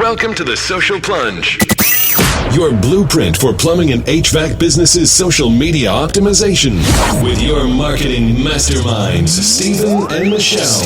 Welcome to the Social Plunge. Your blueprint for plumbing and HVAC businesses' social media optimization. With your marketing masterminds, Stephen and Michelle.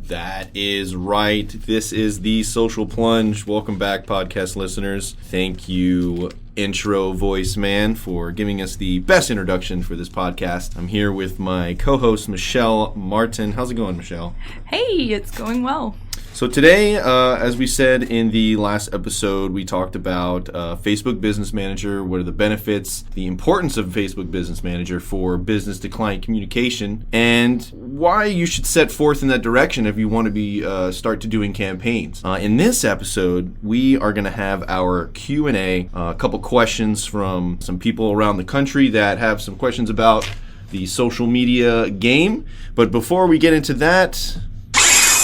That is right. This is the Social Plunge. Welcome back, podcast listeners. Thank you, intro voice man, for giving us the best introduction for this podcast. I'm here with my co-host, Michelle Martin. How's it going, Michelle? Hey, it's going well. So today, as we said in the last episode, we talked about Facebook Business Manager, what are the benefits, the importance of Facebook Business Manager for business-to-client communication, and why you should set forth in that direction if you want to be start to doing campaigns. In this episode, we are going to have our Q&A, a couple questions from some people around the country that have some questions about the social media game. But before we get into that,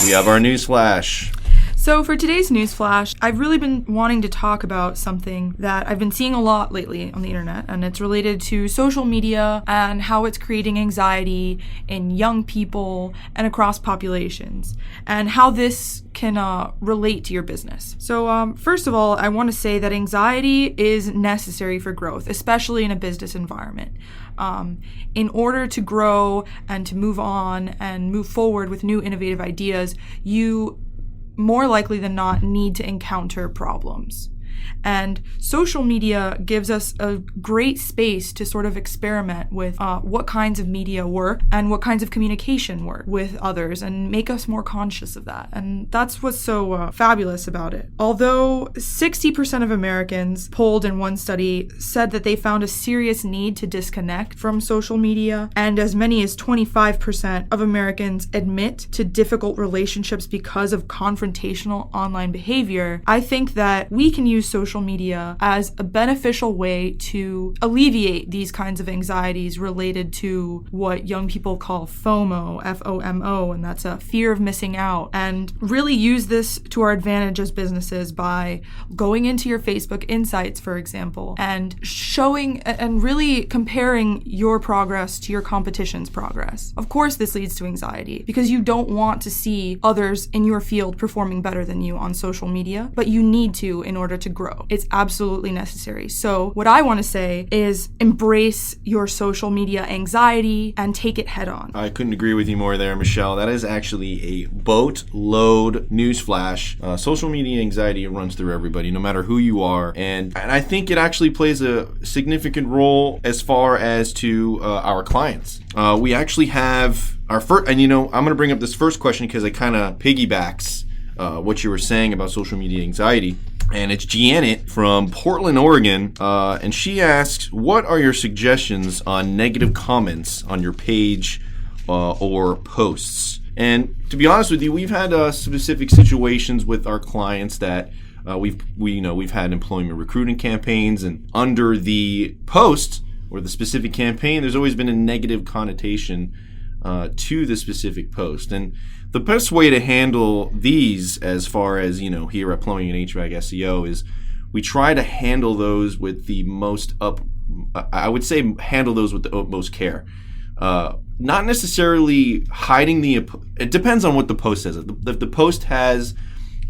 we have our news flash. So for today's news flash, I've really been wanting to talk about something that I've been seeing a lot lately on the internet, and it's related to social media and how it's creating anxiety in young people and across populations, and how this can relate to your business. So first of all, I want to say that anxiety is necessary for growth, especially in a business environment. In order to grow and to move on and move forward with new innovative ideas, you more likely than not need to encounter problems. And social media gives us a great space to sort of experiment with what kinds of media work and what kinds of communication work with others and make us more conscious of that. And that's what's so fabulous about it. Although 60% of Americans polled in one study said that they found a serious need to disconnect from social media, and as many as 25% of Americans admit to difficult relationships because of confrontational online behavior, I think that we can use social media as a beneficial way to alleviate these kinds of anxieties related to what young people call FOMO, F-O-M-O, and that's a fear of missing out, and really use this to our advantage as businesses by going into your Facebook Insights, for example, and showing and really comparing your progress to your competition's progress. Of course, this leads to anxiety because you don't want to see others in your field performing better than you on social media, but you need to in order to grow. It's absolutely necessary. So what I want to say is embrace your social media anxiety and take it head on. I couldn't agree with you more there, Michelle. That is actually a boatload newsflash. Social media anxiety runs through everybody, no matter who you are. And I think it actually plays a significant role as far as to our clients. We actually have our first, and I'm going to bring up this first question because it kind of piggybacks what you were saying about social media anxiety. And it's Janet from Portland, Oregon, and she asks, what are your suggestions on negative comments on your page or posts? And to be honest with you, we've had specific situations with our clients that we've had employment recruiting campaigns, and under the post or the specific campaign, there's always been a negative connotation to the specific post. And the best way to handle these, as far as, here at Plumbing and HVAC SEO, is we try to handle those with the most handle those with the utmost care. Not necessarily hiding it depends on what the post says. If the post has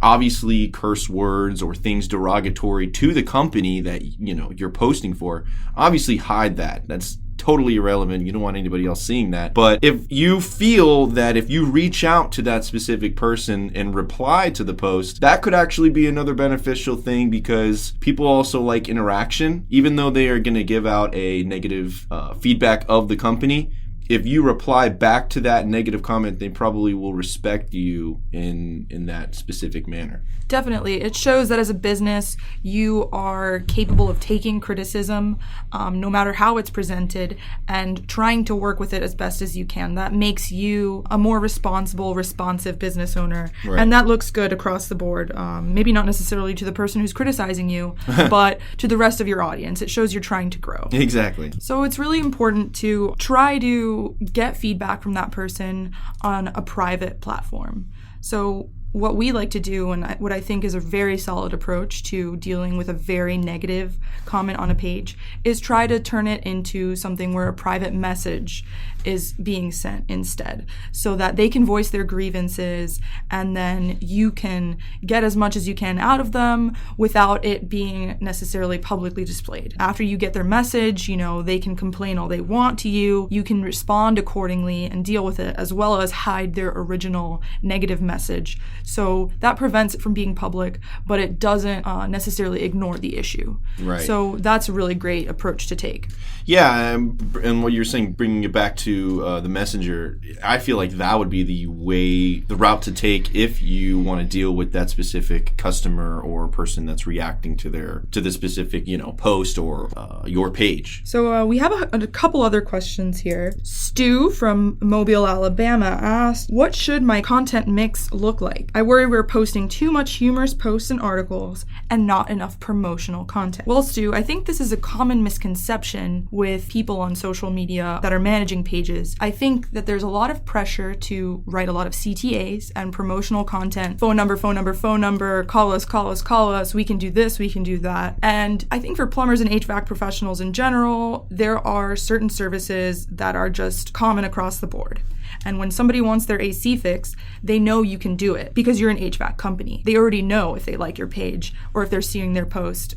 obviously curse words or things derogatory to the company that, you're posting for, obviously hide that. That's totally irrelevant. You don't want anybody else seeing that. But if you feel that if you reach out to that specific person and reply to the post, that could actually be another beneficial thing, because people also like interaction. Even though they are going to give out a negative feedback of the company, if you reply back to that negative comment, they probably will respect you in that specific manner. Definitely. It shows that as a business, you are capable of taking criticism, no matter how it's presented, and trying to work with it as best as you can. That makes you a more responsible, responsive business owner. Right. And that looks good across the board. Maybe not necessarily to the person who's criticizing you, but to the rest of your audience. It shows you're trying to grow. Exactly. So it's really important to try to get feedback from that person on a private platform. So what we like to do, and what I think is a very solid approach to dealing with a very negative comment on a page, is try to turn it into something where a private message is being sent instead, so that they can voice their grievances, and then you can get as much as you can out of them without it being necessarily publicly displayed. After you get their message, they can complain all they want to you. You can respond accordingly and deal with it, as well as hide their original negative message. So that prevents it from being public, but it doesn't necessarily ignore the issue. Right. So that's a really great approach to take. Yeah, and what you're saying, bringing it back to the messenger, I feel like that would be the route to take if you want to deal with that specific customer or person that's reacting to the specific post or your page. So we have a couple other questions here. Stu from Mobile, Alabama asked, "What should my content mix look like? I worry we're posting too much humorous posts and articles and not enough promotional content." Well, Stu, I think this is a common misconception with people on social media that are managing pages. I think that there's a lot of pressure to write a lot of CTAs and promotional content. Phone number, call us, we can do this, we can do that. And I think for plumbers and HVAC professionals in general, there are certain services that are just common across the board. And when somebody wants their AC fixed, they know you can do it because you're an HVAC company. They already know if they like your page or if they're seeing your post,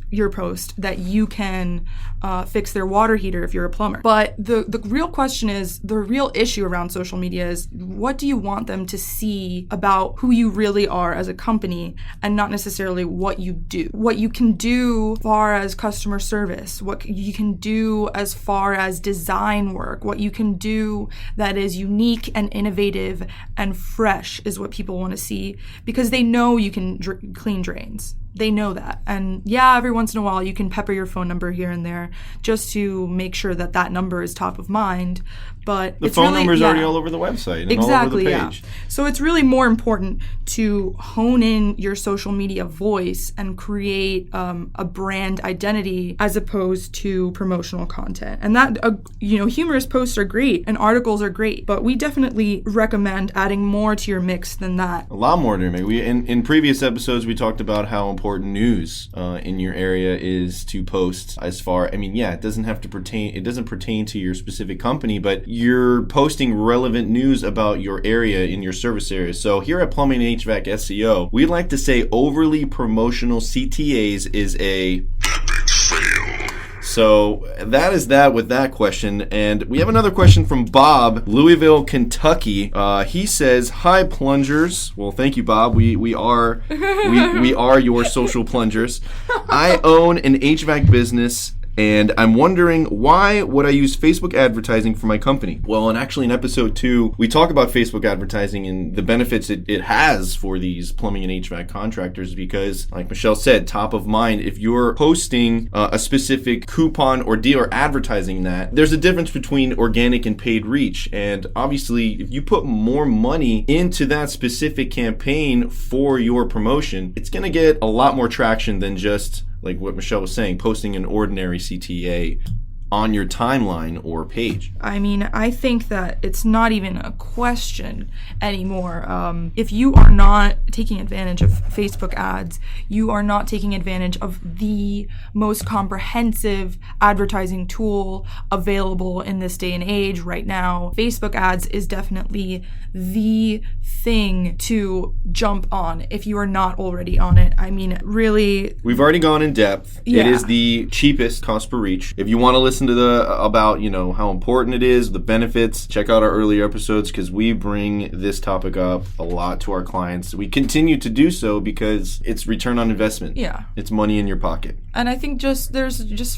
that you can fix their water heater if you're a plumber. But the real question is, the real issue around social media is, what do you want them to see about who you really are as a company, and not necessarily what you do? What you can do as far as customer service, what you can do as far as design work, what you can do that is unique and innovative and fresh is what people want to see, because they know you can clean drains. They know that. And yeah, every once in a while you can pepper your phone number here and there just to make sure that number is top of mind. But the phone number is already all over the website and all over the page. Yeah. So it's really more important to hone in your social media voice and create a brand identity as opposed to promotional content. And that, humorous posts are great and articles are great, but we definitely recommend adding more to your mix than that. A lot more to your mix. In previous episodes, we talked about how important news in your area is to post. It doesn't pertain to your specific company, but you're posting relevant news about your area in your service area. So here at Plumbing and HVAC SEO, we like to say overly promotional CTAs is a epic fail. So that is that with that question. And we have another question from Bob, Louisville, Kentucky. He says, "Hi, plungers." Well, thank you, Bob. We are your social plungers. "I own an HVAC business, and I'm wondering, why would I use Facebook advertising for my company?" Well, and actually in episode 2, we talk about Facebook advertising and the benefits it has for these plumbing and HVAC contractors, because, like Michelle said, top of mind, if you're posting a specific coupon or deal or advertising that, there's a difference between organic and paid reach. And obviously, if you put more money into that specific campaign for your promotion, it's going to get a lot more traction than just, like what Michelle was saying, posting an ordinary CTA on your timeline or page. I think that it's not even a question anymore. If you are not taking advantage of Facebook ads, you are not taking advantage of the most comprehensive advertising tool available in this day and age right now. Facebook ads is definitely the thing to jump on if you are not already on it. Really. We've already gone in depth. Yeah. It is the cheapest cost per reach. If you want to listen to about how important it is, the benefits, check out our earlier episodes, because we bring this topic up a lot to our clients. We continue to do so because it's return on investment. Yeah. It's money in your pocket. And I think just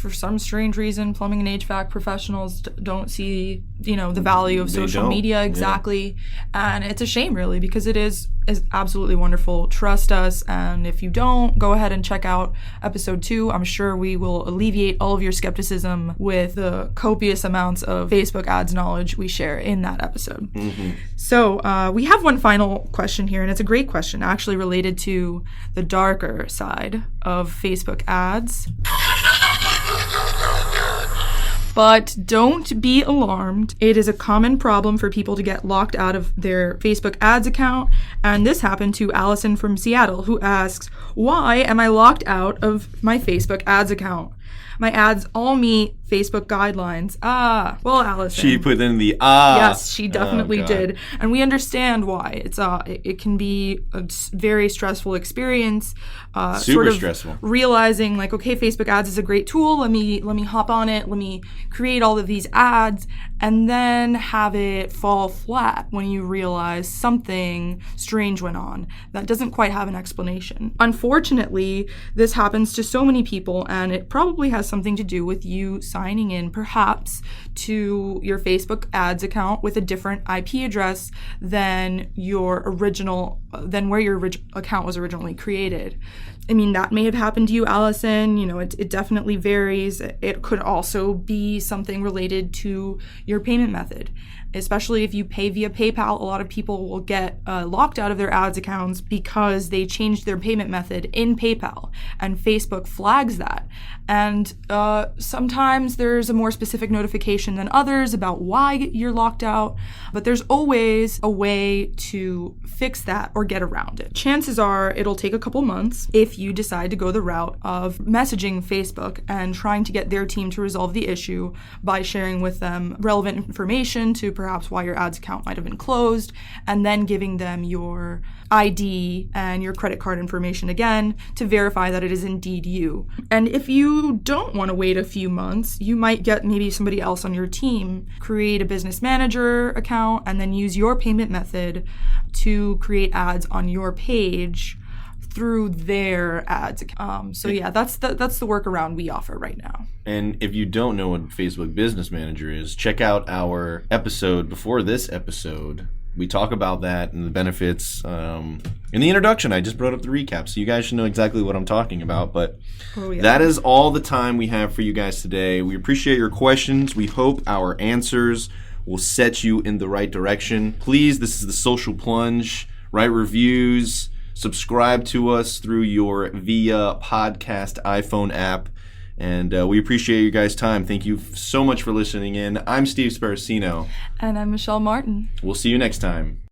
for some strange reason, plumbing and HVAC professionals don't see, the value of social media exactly. Yeah. And it's a shame, really, because it is absolutely wonderful. Trust us. And if you don't, go ahead and check out episode 2. I'm sure we will alleviate all of your skepticism with the copious amounts of Facebook ads knowledge we share in that episode. Mm-hmm. So we have one final question here, and it's a great question, actually related to the darker side of Facebook ads. But don't be alarmed. It is a common problem for people to get locked out of their Facebook ads account. And this happened to Allison from Seattle, who asks, "Why am I locked out of my Facebook ads account?" My ads all meet Facebook guidelines. Well, Allison. She put in the Yes, she definitely God. did. And we understand why. It can be a very stressful experience. Super sort of stressful. Realizing like, okay, Facebook ads is a great tool. Let me hop on it. Let me create all of these ads, and then have it fall flat when you realize something strange went on that doesn't quite have an explanation. Unfortunately, this happens to so many people, and it probably has something to do with you signing in perhaps to your Facebook ads account with a different IP address than where your account was originally created. I mean, that may have happened to you, Allison. You know, it definitely varies. It could also be something related to your payment method. Especially if you pay via PayPal, a lot of people will get locked out of their ads accounts because they changed their payment method in PayPal, and Facebook flags that. And sometimes there's a more specific notification than others about why you're locked out, but there's always a way to fix that or get around it. Chances are it'll take a couple months if you decide to go the route of messaging Facebook and trying to get their team to resolve the issue by sharing with them relevant information to perhaps why your ads account might have been closed, and then giving them your ID and your credit card information again to verify that it is indeed you. And if you don't want to wait a few months, you might get maybe somebody else on your team create a business manager account and then use your payment method to create ads on your page through their ads. So yeah, that's the workaround we offer right now. And if you don't know what Facebook Business Manager is, check out our episode before this episode. We talk about that and the benefits. In the introduction, I just brought up the recap, so you guys should know exactly what I'm talking about. But that is all the time we have for you guys today. We appreciate your questions. We hope our answers will set you in the right direction. Please, this is the Social Plunge. Write reviews. Subscribe to us through your Via Podcast iPhone app. And we appreciate you guys' time. Thank you so much for listening in. I'm Steve Sparacino. And I'm Michelle Martin. We'll see you next time.